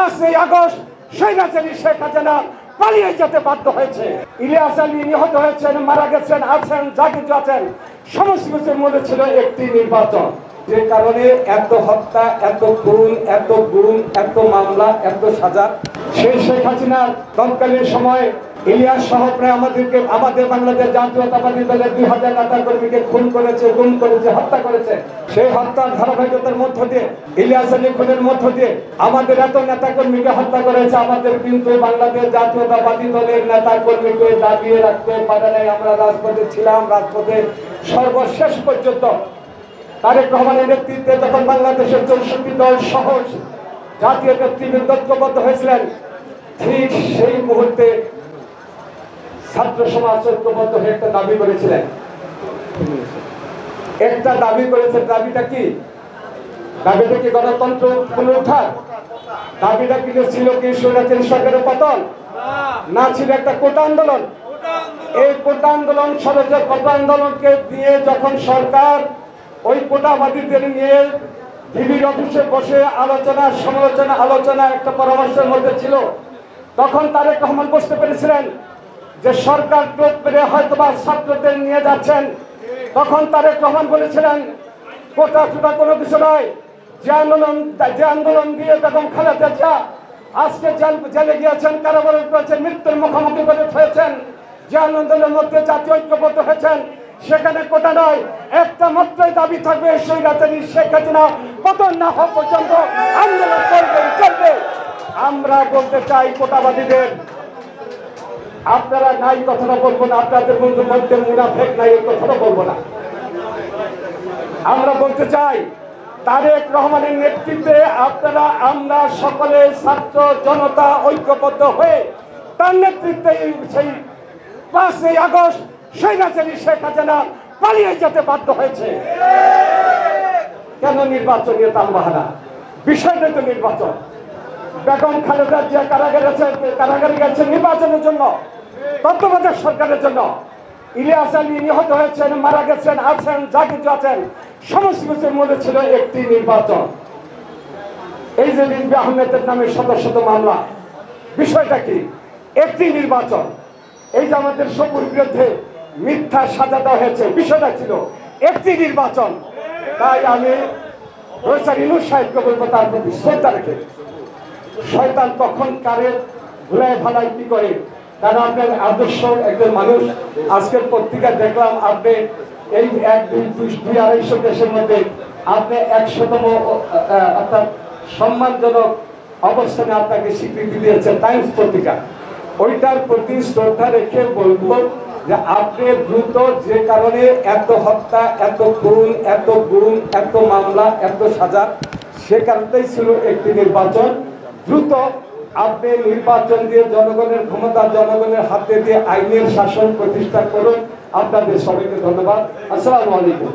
5ই August স্বৈরাচারী শেখ হাসিনা পালিয়ে যেতে বাধ্য হয়েছে। ইলিয়াস আলী নিহত হয়েছেন, মারা গেছেন, আছেন, যা কিছু আছেন, সমস্ত কিছুর মধ্যে ছিল একটি নির্বাচন। যে কারণে এত হত্যা, এত খুন, এত গুম, এত মামলা, এত সাজা। সেই শেখ হাসিনার তৎকালীন সময়ে ইলিয়াস সহ প্রায় আমাদের বাংলাদেশ জাতীয়তাবাদী দলের 2000 নেতা কর্মীকে খুন করেছে, গুম করেছে, হত্যা করেছে। সেই হত্যার ধারাবাহিকতার মধ্য দিয়ে, ইলিয়াস আলী খুনের মধ্য দিয়ে আমাদের এত নেতা কর্মীকে হত্যা করেছে। আমাদের কিন্তু বাংলাদেশ জাতীয়তাবাদী দলের নেতা কর্মীকে দাবিয়ে রাখতে পারে নাই। আমরা রাজপথে ছিলাম, রাজপথে সর্বশেষ পর্যন্ত তারেক রহমানের নেতৃত্বে যখন বাংলাদেশের 64 দল সহ জাতীয় নেতৃবৃন্দ ঐক্যবদ্ধ হয়েছিলেন, ঠিক সেই মুহূর্তে ছাত্র সমাজ ঐক্যবদ্ধ হয়ে একটা দাবি করেছিলেন। একটা দাবি করেছেন। দাবিটা কি? দাবিটা কি গণতন্ত্র পুনরুদ্ধার? দাবিটা কি ছিল কি স্বৈরাচারী সরকারের পতন? না, ছিল একটা কোটা আন্দোলন। এই কোটা আন্দোলন, সরকার কোটা আন্দোলনকে দিয়ে যখন সরকার ওই কোটাবাদীদের নিয়ে ডিবির অফিসে বসে আলোচনা একটা পরামর্শের মধ্যে ছিল, তখন তারেক রহমান বুঝতে পেরেছিলেন যে সরকার টোপ পেরে হয়তোবা ছাত্রদের নিয়ে যাচ্ছেন। তখন তারেক রহমান বলেছিলেন, কোটা চুটা কোনো কিছু নয়। যে আন্দোলন দিয়ে বেগম খালেদা জিয়া আজকে জেলে গিয়েছেন, কারাবরণ করেছেন, মৃত্যুর মুখোমুখি করে হয়েছেন, যে আন্দোলনের মধ্যে জাতীয় ঐক্যবদ্ধ হয়েছেন, সেখানে কোটা নয়, একটা মাত্রই দাবি থাকবে, স্বৈরাচারী শেখ হাসিনা পতন না হওয়া পর্যন্ত আন্দোলন চলবে। আমরা বলতে চাই কোটাবাদীদের, আপনারা নাই কথাটা বলবো না, আপনাদের বন্ধুর মধ্যে মুনাফেক নাই এই কথাটা বলবো না। আমরা বলতে চাই তারেক রহমানের নেতৃত্বে আমরা সকলে ছাত্র জনতা ঐক্যবদ্ধ হয়ে তার নেতৃত্বে সেই 5ই আগস্ট স্বৈরাচারী শেখ হাসিনা পালিয়ে যেতে বাধ্য হয়েছে। কেন নির্বাচন নিয়ে তালবাহানা? বিষয়টা তো নির্বাচন। বেগম খালেদা জিয়া কারাগারে গেছেন নির্বাচনের জন্য, তত্ত্বাবধায়ক সরকারের জন্য। ইলিয়াস আলী নিহত হয়েছেন, মারা গেছেন, আছেন, যা কিছু আছেন, সমস্ত কিছুর মধ্যে ছিল একটি নির্বাচন। এই যে রিজভী আহমেদের নামে শত মামলা, বিষয়টা কি? একটি নির্বাচন। এই যে আমাদের সবুর বিরুদ্ধে মিথ্যা সাজা দেওয়া হয়েছে, বিষয়টা ছিল একটি নির্বাচন। তাই আমি প্রফেসর ইউনূস সাহেবকে বলবো, তার প্রতি শ্রদ্ধা রেখে, শয়তান কখন কারে ঘুরায় ভালাই কি করে। কারণ আপনার আদর্শ একজন মানুষ, আজকের পত্রিকা দেখলাম আপনি এই 1-2-200-250 দেশের মধ্যে আপনি 100তম অর্থাৎ সম্মানজনক অবস্থানে আপনাকে স্বীকৃতি দিয়েছেন টাইমস পত্রিকা। ওইটার প্রতি শ্রদ্ধা রেখে বলবো যে আপনি দ্রুত, যে কারণে এত হত্যা, এত খুন, এত গুম, এত মামলা, এত সাজা, সে কারণেই ছিল একটি নির্বাচন। দ্রুত আপনি নির্বাচন দিয়ে জনগণের ক্ষমতা জনগণের হাতে দিয়ে আইনের শাসন প্রতিষ্ঠা করুন। আপনাদের সবাইকে ধন্যবাদ। আসসালামু আলাইকুম।